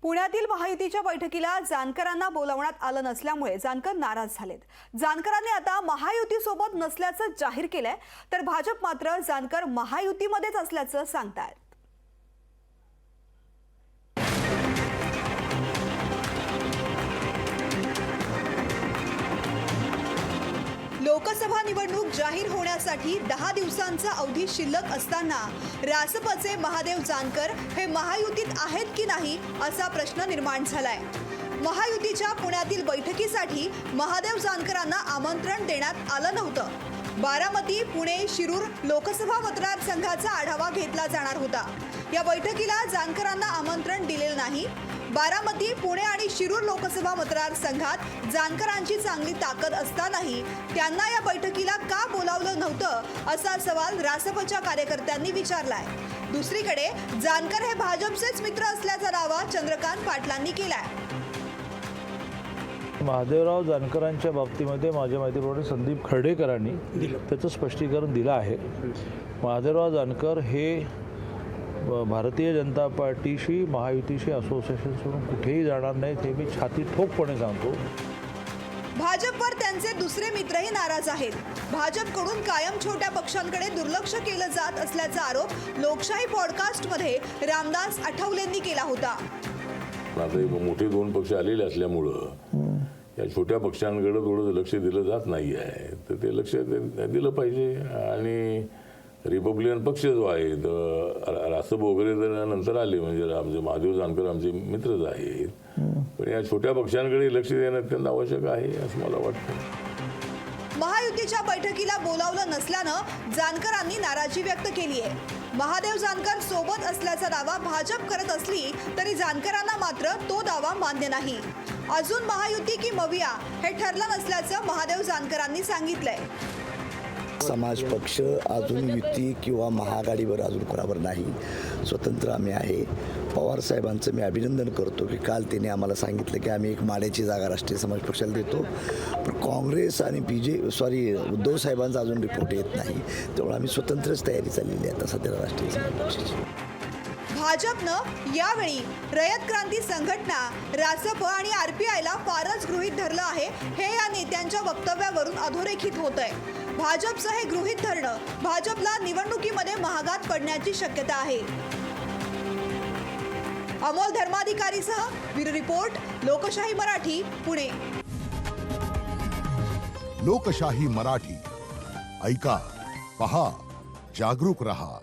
पुण्यातील महायुतीच्या बैठकीला जानकरांना बोलावण्यात आलं नसल्यामुळे जानकर नाराज झालेत। जानकरांनी आता महायुतीसोबत नसल्याचं जाहीर केलंय, तर भाजप मात्र जानकर महायुतीमध्येच असल्याचं सांगतायत। लोकसभा निवडणूक जाहीर होण्यासाठी 10 दिवसांचा अवधी शिल्लक असताना रासपचे महादेव जानकर हे महायुतीत आहेत की नाही असा प्रश्न निर्माण झालाय। महायुतीच्या पुण्यातील बैठकीसाठी महादेव जानकरांना आमंत्रण देण्यात आलं नव्हतं। बारामती, पुणे, शिरूर लोकसभा मतदारसंघाचा आढावा घेतला जाणार होता। या बैठकीला जानकरांना आमंत्रण दिलेलं नाही। बारामती, पुणे आणि शिरूर लोकसभा मतदारसंघात जानकरांची चांगली ताकद असतानाही त्यांना या बैठकीला का बोलावलं नव्हतं असा सवाल रासपच्या कार्यकर्त्यांनी विचारलाय। दुसरीकडे जानकर हे भाजपचेच मित्र असल्याचा दावा चंद्रकांत पाटलांनी केलाय। महादेवराव जानकरांच्या बाबतीमध्ये माझ्या माहितीप्रमाणे संदीप खर्डेकरांनी त्याचं स्पष्टीकरण दिलं आहे। महादेवराव जानकर हे भारतीय जनता पार्टीशी महायुतीशी असोसिएशन सोडून कुठेही जाणार नाहीत, हे मी छाती ठोकपणे सांगतो। भाजपवर त्यांचे दुसरे मित्रही नाराज आहेत। भाजपकडून कायम छोट्या पक्षांकडे दुर्लक्ष केलं जात असल्याचा आरोप लोकशाही पॉडकास्टमध्ये रामदास आठवलेंनी केला होता। मोठे दोन पक्ष आलेले असल्यामुळं या छोट्या पक्षांकडे थोडं लक्ष दिलं जात नाही आहे, तर ते लक्ष दिलं पाहिजे। आणि रिपब्लिकन पक्ष जो आहे रासप वगैरे तर नंतर आले, म्हणजे आमचे महादेव जानकर आमचे मित्रच आहेत, पण या छोट्या पक्षांकडे लक्ष देणं अत्यंत आवश्यक आहे असं मला वाटतं। महायुतीच्या बैठकीला बोलावलं नसल्यानं जानकरांनी नाराजी व्यक्त केली आहे। महादेव जानकर सोबत असल्याचा दावा भाजप करत असली तरी जानकरांना मात्र तो दावा मान्य नाही। अजून महायुती की मविया हे ठरलं नसल्याचं महादेव जानकरांनी सांगितलंय। समाज पक्ष अजून युती किंवा महाआघाडीवर अजून कोणावर नाही, स्वतंत्र आम्ही आहे। पवार साहेबांचं मी अभिनंदन करतो की काल त्यांनी आम्हाला सांगितलं की आम्ही एक माड्याची जागा राष्ट्रीय समाज पक्षाला देतो, पण काँग्रेस आणि उद्धव साहेबांचा अजून रिपोर्ट येत नाही, त्यामुळे आम्ही स्वतंत्रच तयारी चाललेली आहे आता सध्या राष्ट्रीय समाज पक्षाची। भाजपनं यावेळी रयत क्रांती संघटना, रासप आणि आरपीआयला फारच गृहीत धरलं आहे, हे या नेत्यांच्या वक्तव्यावरून अधोरेखित होतंय। भाजपचं हे गृहीत धरणं भाजपला निवडणुकीमध्ये महागात पडण्याची शक्यता आहे। अमोल धर्माधिकारीसह ब्युरो रिपोर्ट, लोकशाही मराठी, पुणे। लोकशाही मराठी, ऐका, पहा, जागरूक रहा।